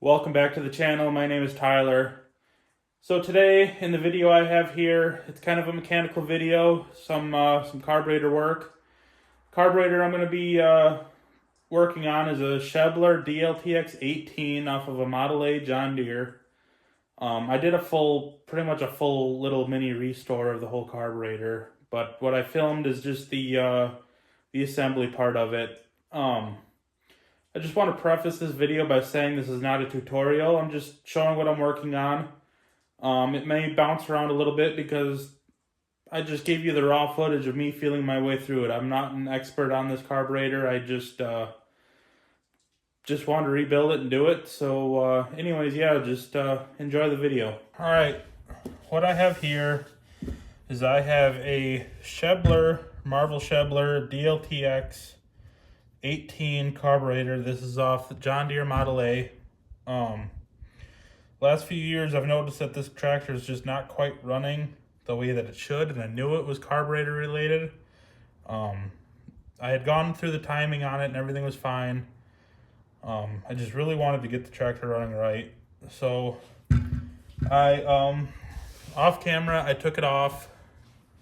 Welcome back to the channel. My name is Tyler. So today in the video I have here, it's kind of a mechanical video, some carburetor work. Carburetor I'm going to be working on is a Schebler DLTX 18 off of a Model A John Deere. I did pretty much a full little mini restore of the whole carburetor, but what I filmed is just the assembly part of it. I just want to preface this video by saying this is not a tutorial. I'm just showing what I'm working on. It may bounce around a little bit because I just gave you the raw footage of me feeling my way through it. I'm not an expert on this carburetor. I just want to rebuild it and do it. So anyways, yeah, just enjoy the video. All right, what I have here is I have a Marvel Schebler DLTX 18 carburetor. This is off the John Deere Model A. Last few years I've noticed that this tractor is just not quite running the way that it should, and I knew it was carburetor related. I had gone through the timing on it and everything was fine. I just really wanted to get the tractor running right. So I off camera I took it off,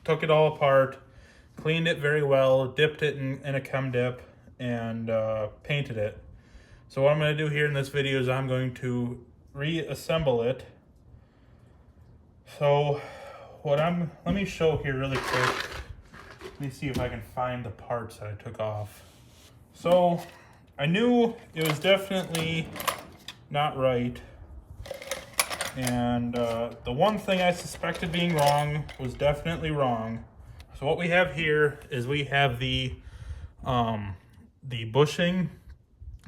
took it all apart, cleaned it very well, dipped it in a chem dip, and painted it. So what I'm going to do here in this video is I'm going to reassemble it. So let me show here really quick. Let me see if I can find the parts that I took off. So I knew it was definitely not right, and the one thing I suspected being wrong was definitely wrong. So what we have here is we have the bushing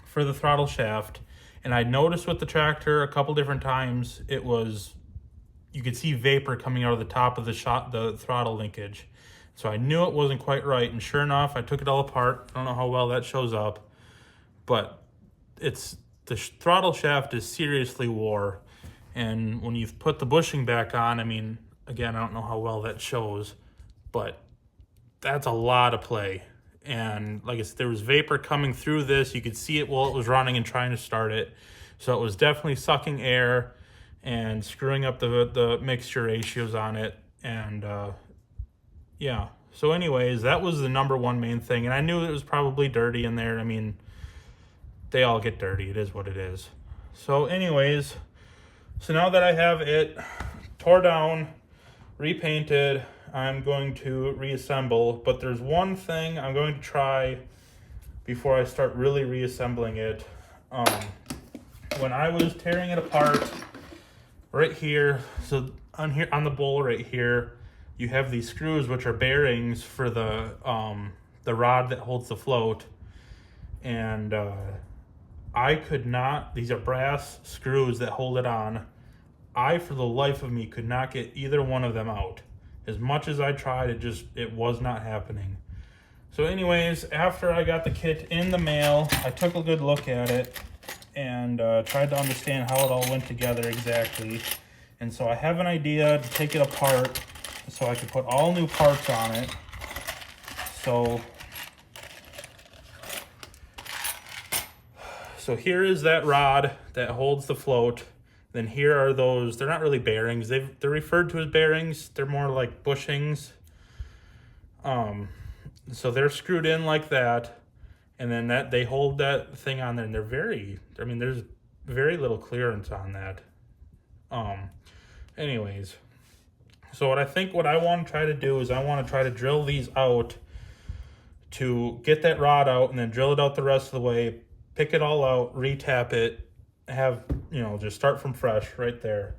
for the throttle shaft, and I noticed with the tractor a couple different times you could see vapor coming out of the top of the throttle linkage. So I knew it wasn't quite right, and sure enough I took it all apart. I don't know how well that shows up, but the throttle shaft is seriously wore, and when you've put the bushing back on, I mean, again, I don't know how well that shows, but that's a lot of play. And like I said, there was vapor coming through this. You could see it while it was running and trying to start it. So it was definitely sucking air and screwing up the mixture ratios on it. And yeah, so anyways, that was the number one main thing. And I knew it was probably dirty in there. I mean, they all get dirty. It is what it is. So anyways, so now that I have it tore down, repainted, I'm going to reassemble, but there's one thing I'm going to try before I start really reassembling it. When I was tearing it apart, right here, so on the bowl right here, you have these screws which are bearings for the rod that holds the float, and I could not. These are brass screws that hold it on. I, for the life of me, could not get either one of them out. As much as I tried, it was not happening. So anyways, after I got the kit in the mail, I took a good look at it and tried to understand how it all went together exactly. And so I have an idea to take it apart so I could put all new parts on it. So here is that rod that holds the float. Then here are those, they're not really bearings. They're referred to as bearings. They're more like bushings. So they're screwed in like that. And then they hold that thing on there, and there's very little clearance on that. Anyways, so what I want to try to do is I want to try to drill these out to get that rod out, and then drill it out the rest of the way, pick it all out, retap it, just start from fresh right there.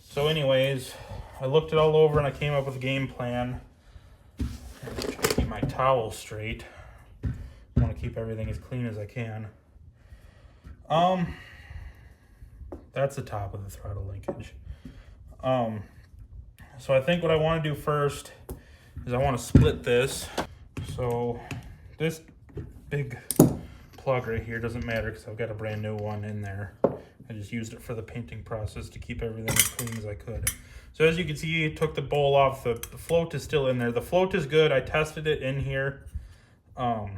So anyways, I looked it all over and I came up with a game plan. I'm trying to keep my towel straight. I want to keep everything as clean as I can. That's the top of the throttle linkage. So I think what I want to do first is I want to split this. So this big plug right here doesn't matter because I've got a brand new one in there. I just used it for the painting process to keep everything as clean as I could. So as you can see, I took the bowl off. The float is still in there. The float is good. I tested it in here. So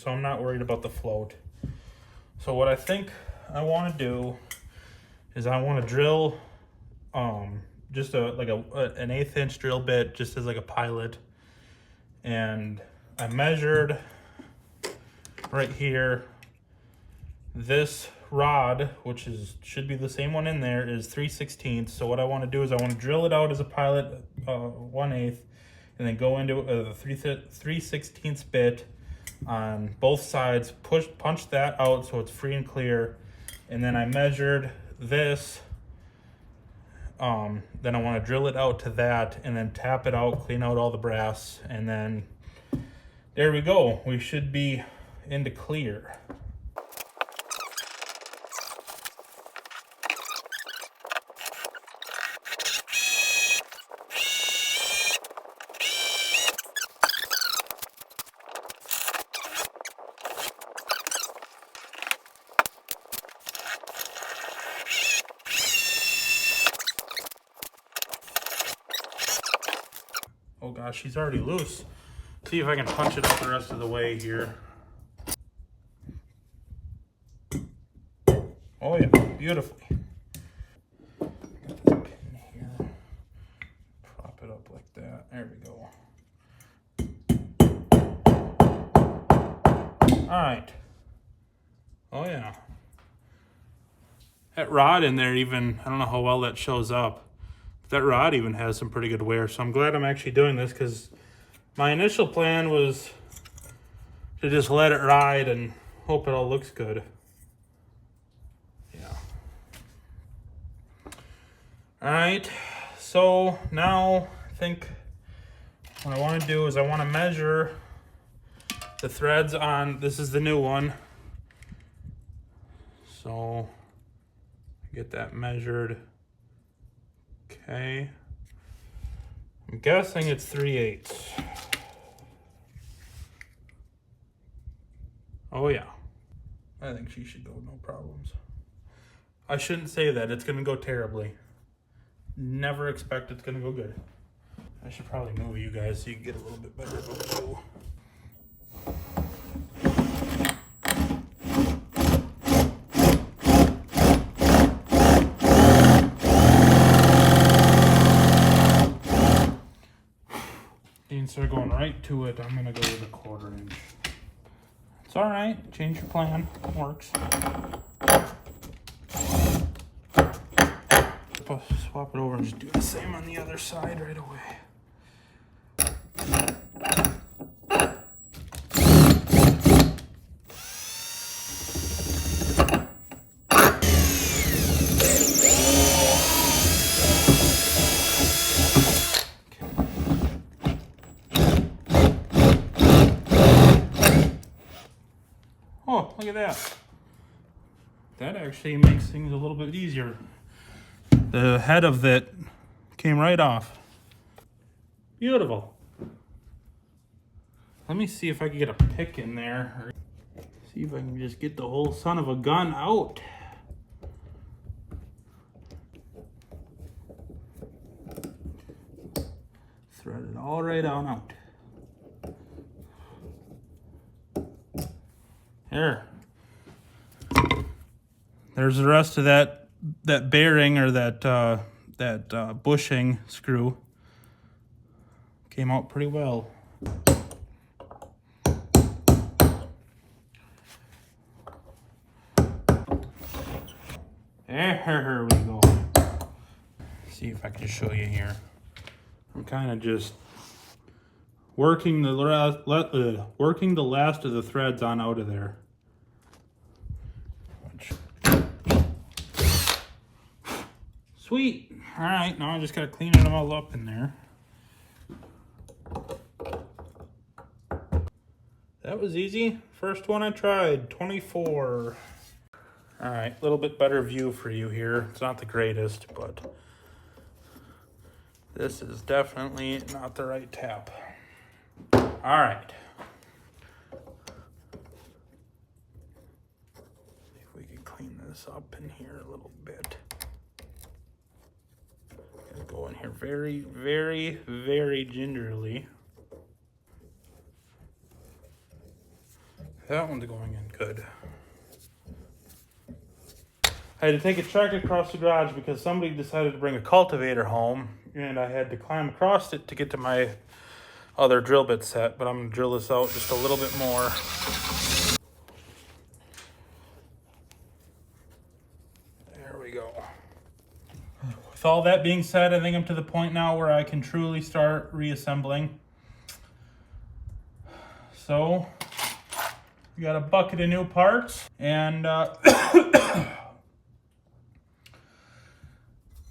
I'm not worried about the float. So what I think I want to do is I want to drill just an 1/8 inch drill bit, just as like a pilot. And I measured right here, this rod, which should be the same one in there, is 3/16. So what I want to do is I want to drill it out as a pilot 1/8, and then go into the 3/16 bit on both sides, punch that out so it's free and clear. And then I measured this, then I want to drill it out to that, and then tap it out, clean out all the brass, and then there we go. We should be into clear. Oh gosh, she's already loose. See if I can punch it up the rest of the way here. Oh yeah, beautifully. Got this pin here. Prop it up like that. There we go. All right. Oh yeah. That rod in there even, I don't know how well that shows up. That rod even has some pretty good wear, so I'm glad I'm actually doing this, because my initial plan was to just let it ride and hope it all looks good. Yeah. All right, so now I think what I want to do is I want to measure the threads on, this is the new one. So get that measured. Okay, I'm guessing it's 3/8. Oh yeah, I think she should go no problems. I shouldn't say that, it's gonna go terribly. Never expect it's gonna go good. I should probably move you guys so you can get a little bit better of a view. Instead of going right to it, I'm gonna go with a 1/4 inch. It's all right, change your plan, it works. Swap it over and just do the same on the other side right away. Oh, look at that. That actually makes things a little bit easier. The head of it came right off. Beautiful. Let me see if I can get a pick in there. See if I can just get the whole son of a gun out. Thread it all right on out. There. There's the rest of that bearing, or that bushing screw. Came out pretty well. There we go. See if I can show you here. I'm kind of just working the last of the threads on out of there. Sweet. All right, now I just gotta clean it all up in there. That was easy. First one I tried, 24. All right, a little bit better view for you here. It's not the greatest, but this is definitely not the right tap. All right. See if we can clean this up in here a little bit. Go in here very, very, very gingerly. That one's going in good. I had to take a tractor across the garage because somebody decided to bring a cultivator home, and I had to climb across it to get to my other drill bit set, but I'm going to drill this out just a little bit more. There we go. With all that being said, I think I'm to the point now where I can truly start reassembling. So, we got a bucket of new parts, and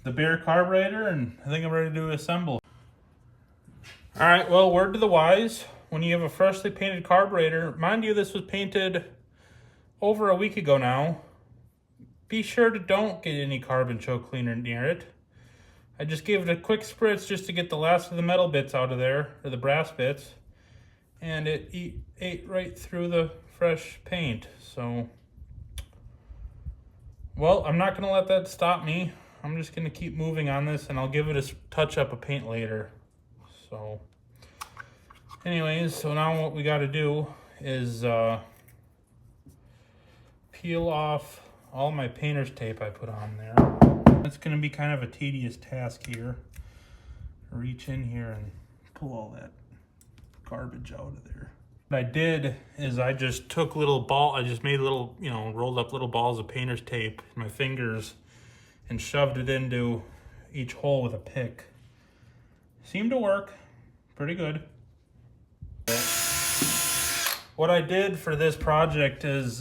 the bare carburetor, and I think I'm ready to assemble. Alright, well, word to the wise, when you have a freshly painted carburetor, mind you, this was painted over a week ago now, be sure to don't get any carbon choke cleaner near it. I just gave it a quick spritz just to get the last of the metal bits out of there, or the brass bits, and it ate right through the fresh paint. So, well, I'm not going to let that stop me. I'm just going to keep moving on this, and I'll give it a touch up of paint later. So, anyways, so now what we got to do is peel off all my painter's tape I put on there. It's going to be kind of a tedious task here. Reach in here and pull all that garbage out of there. What I did is I just took I just made little, rolled up little balls of painter's tape in my fingers and shoved it into each hole with a pick. Seemed to work pretty good. What I did for this project is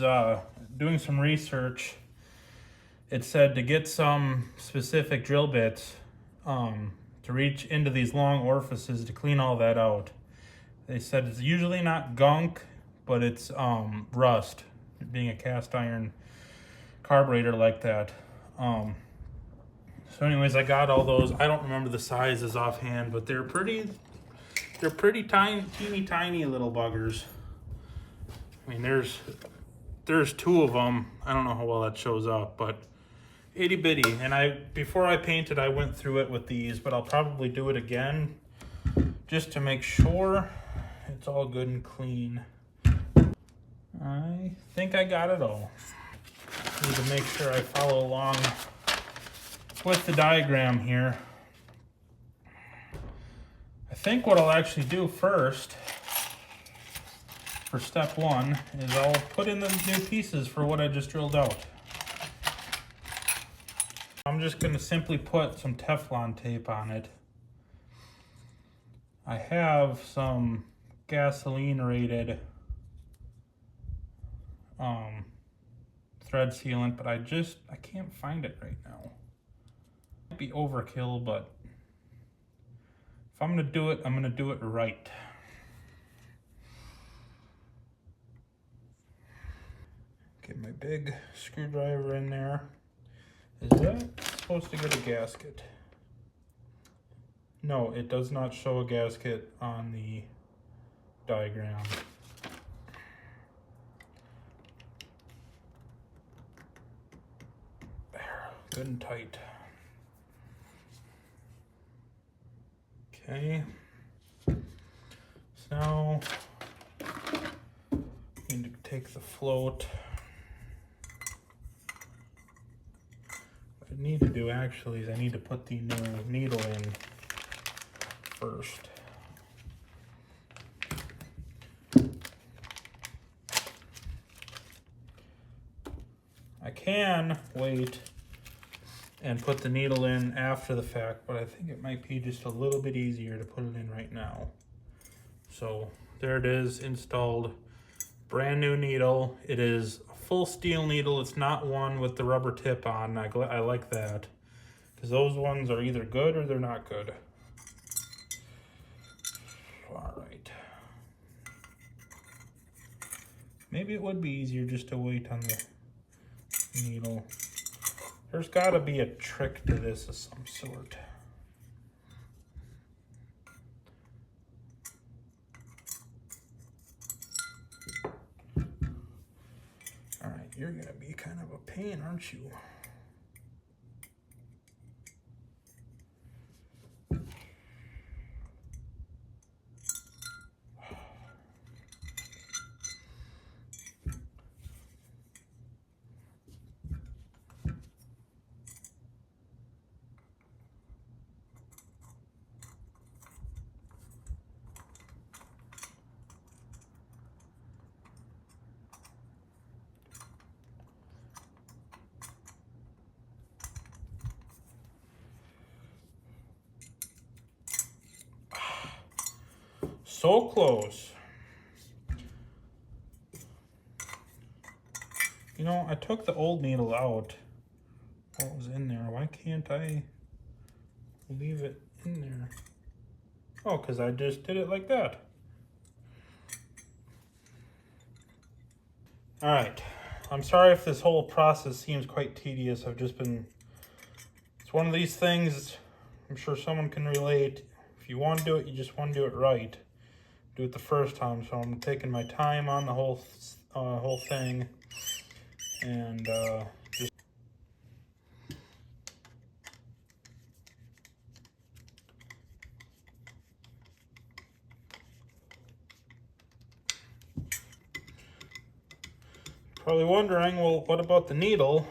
doing some research. It said to get some specific drill bits to reach into these long orifices to clean all that out. They said it's usually not gunk, but it's rust, being a cast iron carburetor like that. So anyways, I got all those. I don't remember the sizes offhand, but they're pretty tiny, teeny tiny little buggers. I mean, there's two of them. I don't know how well that shows up, but itty bitty. And before I painted, I went through it with these, but I'll probably do it again just to make sure it's all good and clean. I think I got it all. Need to make sure I follow along with the diagram here. I think what I'll actually do first, for step one, is I'll put in the new pieces for what I just drilled out. I'm just going to simply put some Teflon tape on it. I have some gasoline rated thread sealant, but I can't find it right now. Might be overkill, but if I'm going to do it, I'm going to do it right. Get my big screwdriver in there. Is that supposed to get a gasket? No, it does not show a gasket on the diagram. There, good and tight. Okay. So now I need to take the float. What I need to do actually is I need to put the new needle in first. I can wait and put the needle in after the fact, but I think it might be just a little bit easier to put it in right now. So there it is, installed. Brand new needle. It is a full steel needle. It's not one with the rubber tip on. I like that, because those ones are either good or they're not good. All right. Maybe it would be easier just to wait on the needle. There's got to be a trick to this of some sort. All right, you're going to be kind of a pain, aren't you? So close. You know, I took the old needle out. What was in there? Why can't I leave it in there? Oh, because I just did it like that. All right. I'm sorry if this whole process seems quite tedious. It's one of these things, I'm sure someone can relate. If you want to do it, you just want to do it right. Do it the first time. So I'm taking my time on the whole thing, and just probably wondering, well, what about the needle?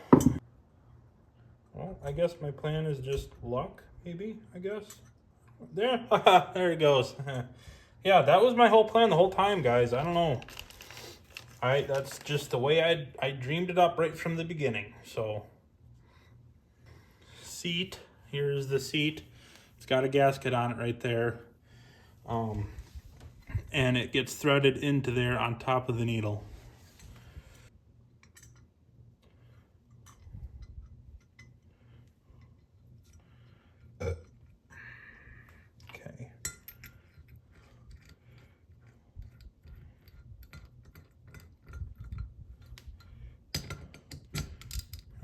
Well, I guess my plan is just luck, maybe, I guess. There, there it goes. Yeah, that was my whole plan the whole time, guys. I don't know. That's just the way I dreamed it up right from the beginning. So, seat, here's the seat. It's got a gasket on it right there. And it gets threaded into there on top of the needle. Okay.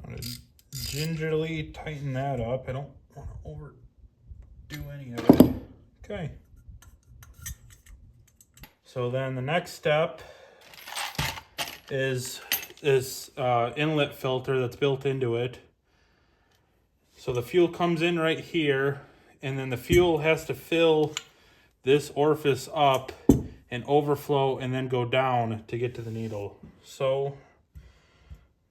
I'm gonna gingerly tighten that up. I don't want to overdo any of it. Okay. So then the next step is this inlet filter that's built into it. So the fuel comes in right here, and then the fuel has to fill this orifice up and overflow and then go down to get to the needle. So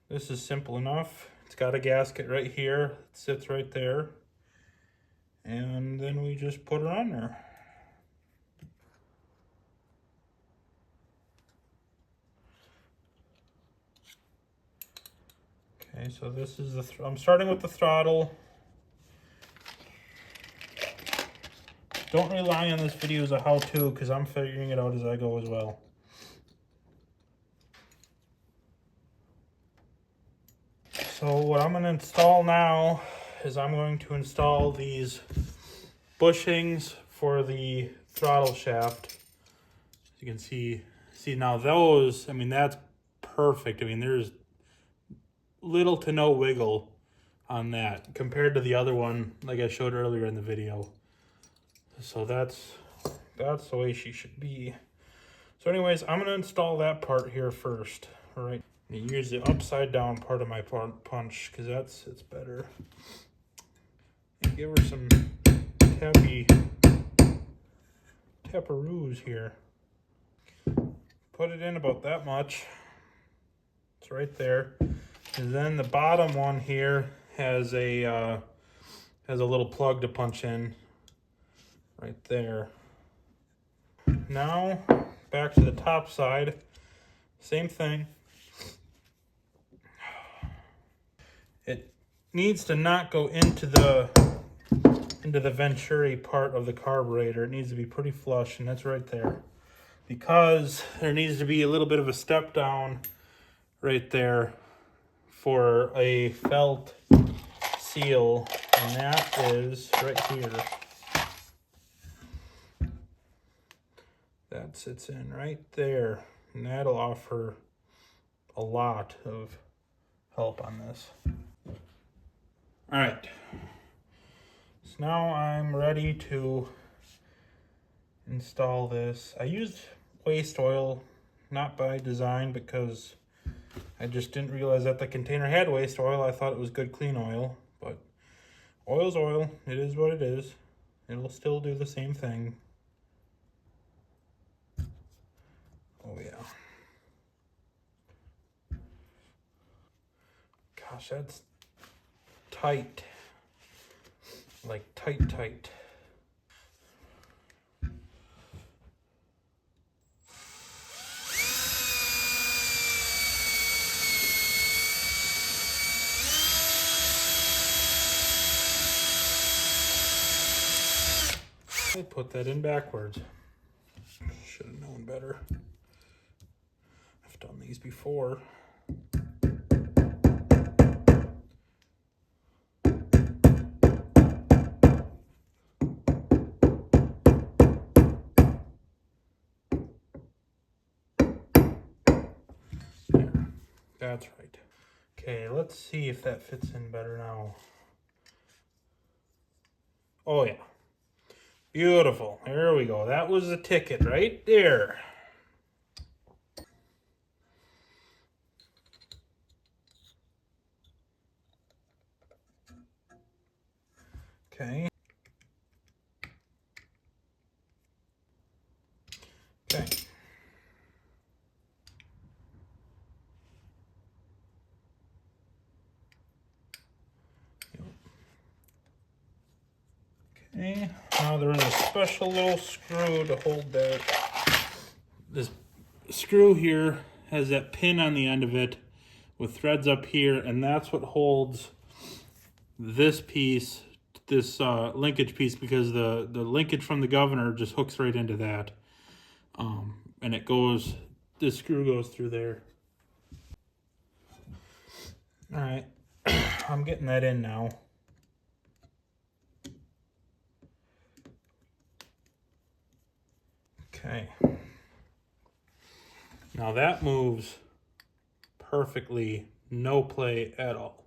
this is simple enough. It's got a gasket right here. It sits right there. And then we just put it on there. Okay, so this is I'm starting with the throttle. Don't rely on this video as a how-to, because I'm figuring it out as I go as well. So what I'm going to install now is I'm going to install these bushings for the throttle shaft. As you can see now those, I mean, that's perfect. I mean, there's little to no wiggle on that compared to the other one like I showed earlier in the video. So that's the way she should be. So anyways, I'm going to install that part here first. All right. Use the upside down part of my punch, because it's better. And give her some taparoos here. Put it in about that much. It's right there. And then the bottom one here has a little plug to punch in right there. Now back to the top side. Same thing. It needs to not go into the venturi part of the carburetor. It needs to be pretty flush, and that's right there. Because there needs to be a little bit of a step down right there for a felt seal, and that is right here. That sits in right there, and that'll offer a lot of help on this. All right, so now I'm ready to install this. I used waste oil, not by design, because I just didn't realize that the container had waste oil. I thought it was good clean oil, but oil's oil. It is what it is. It'll still do the same thing. Oh yeah. Gosh, that's tight. Like tight. I put that in backwards. should have known better. I've done these before. There, that's right. Okay, let's see if that fits in better now. Oh yeah. Beautiful. There we go. That was the ticket right there. Okay. Okay. Okay. Now there is a special little screw to hold that. This screw here has that pin on the end of it with threads up here, and that's what holds this piece, this linkage piece, because the linkage from the governor just hooks right into that. And it goes, this screw goes through there. All right, I'm getting that in now. Okay. Now that moves perfectly, no play at all.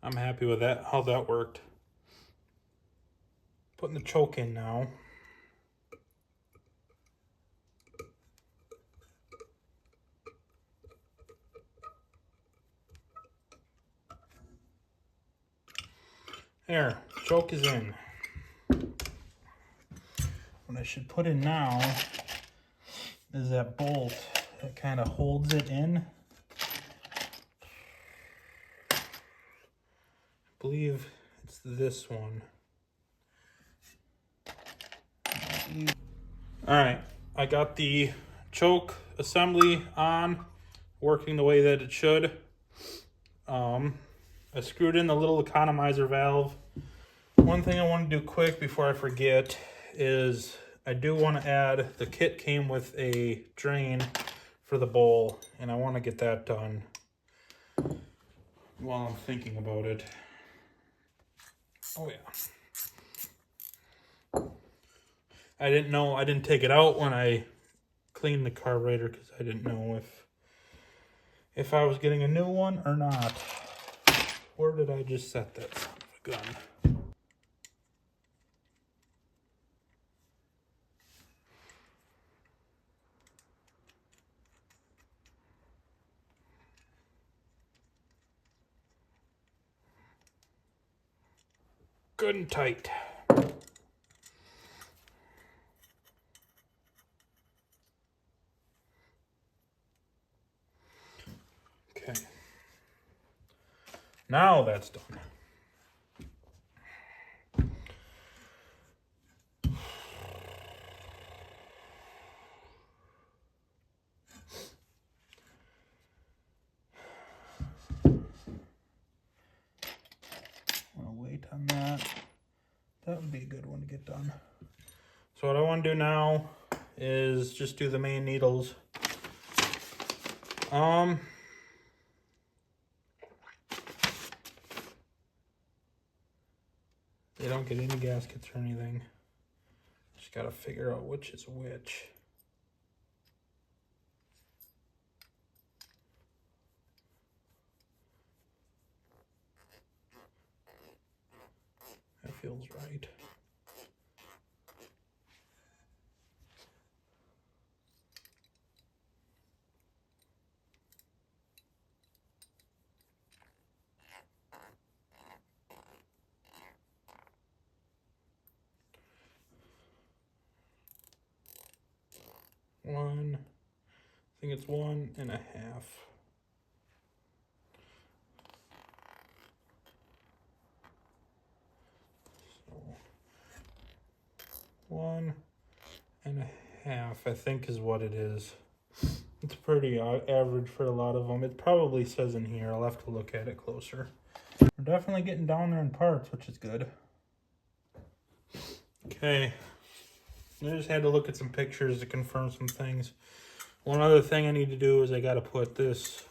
I'm happy with that, how that worked. Putting the choke in now. There, choke is in. What I should put in now is that bolt that kind of holds it in. I believe it's this one. All right, I got the choke assembly on, working the way that it should. I screwed in the little economizer valve. One thing I want to do quick before I forget is I do want to add, the kit came with a drain for the bowl, and I want to get that done while I'm thinking about it. Oh yeah. I didn't take it out when I cleaned the carburetor because I didn't know if I was getting a new one or not. Where did I just set that son of a gun? Good and tight. Okay. Now that's done. I'll wait on that. That would be a good one to get done. So what I want to do now is just do the main needles. They don't get any gaskets or anything. Just gotta figure out which is which. That feels right. I think it's 1.5. So 1.5, I think, is what it is. It's pretty average for a lot of them. It probably says in here. I'll have to look at it closer. We're definitely getting down there in parts, which is good. Okay. I just had to look at some pictures to confirm some things. One other thing I need to do is I got to put this.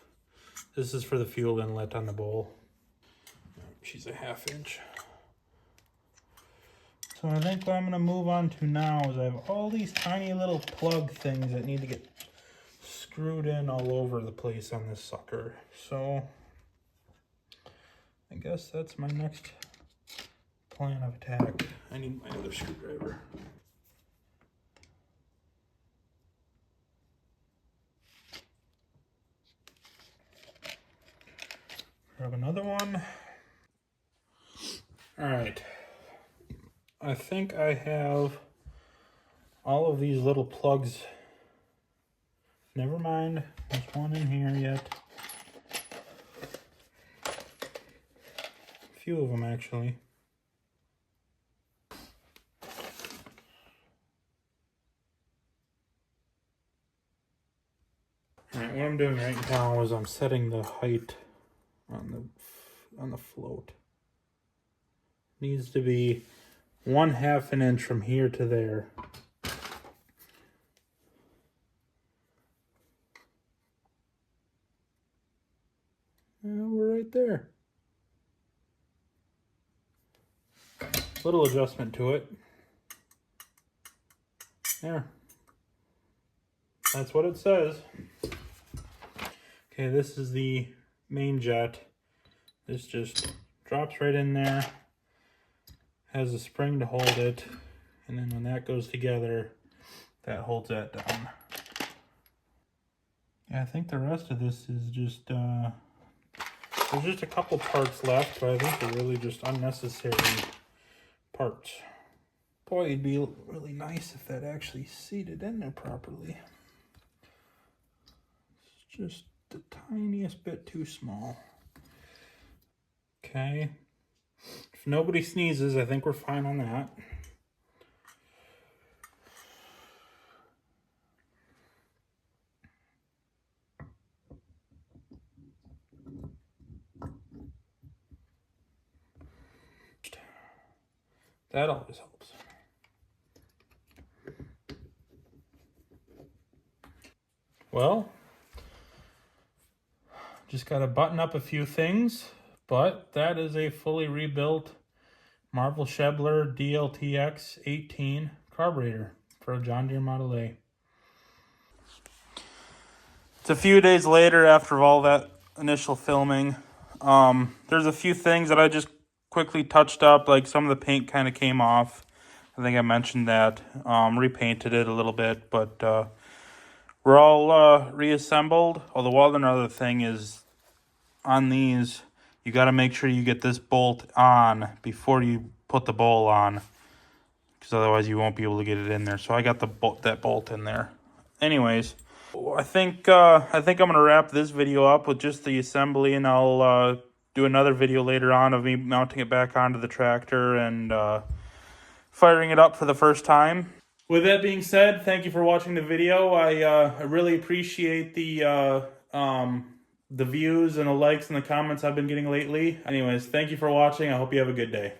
This is for the fuel inlet on the bowl. She's a 1/2 inch. So I think what I'm going to move on to now is I have all these tiny little plug things that need to get screwed in all over the place on this sucker. So I guess that's my next plan of attack. I need my other screwdriver. Grab another one. All right. I think I have all of these little plugs. Never mind, there's one in here yet. A few of them actually. All right, what I'm doing right now is I'm setting the height on the float. Needs to be 1/2 an inch from here to there. And we're right there. Little adjustment to it. There. That's what it says. Okay, this is the main jet. This just drops right in there. Has a spring to hold it. And then when that goes together, that holds that down. Yeah, I think the rest of this is just, there's just a couple parts left, but I think they're really just unnecessary parts. Boy, it'd be really nice if that actually seated in there properly. It's just the tiniest bit too small. Okay. If nobody sneezes, I think we're fine on that. That always helps. Well, just got to button up a few things, but that is a fully rebuilt Marvel Schebler DLTX 18 carburetor for a John Deere Model A. It's a few days later after all that initial filming. There's a few things that I just quickly touched up, like some of the paint kind of came off. I think I mentioned that. Repainted it a little bit, but we're all reassembled. Oh, the one other thing is on these, you got to make sure you get this bolt on before you put the bowl on, because otherwise you won't be able to get it in there. So I got that bolt in there. Anyways, I think I'm gonna wrap this video up with just the assembly, and I'll do another video later on of me mounting it back onto the tractor and firing it up for the first time. With that being said, thank you for watching the video. I really appreciate the views and the likes and the comments I've been getting lately. Anyways, thank you for watching. I hope you have a good day.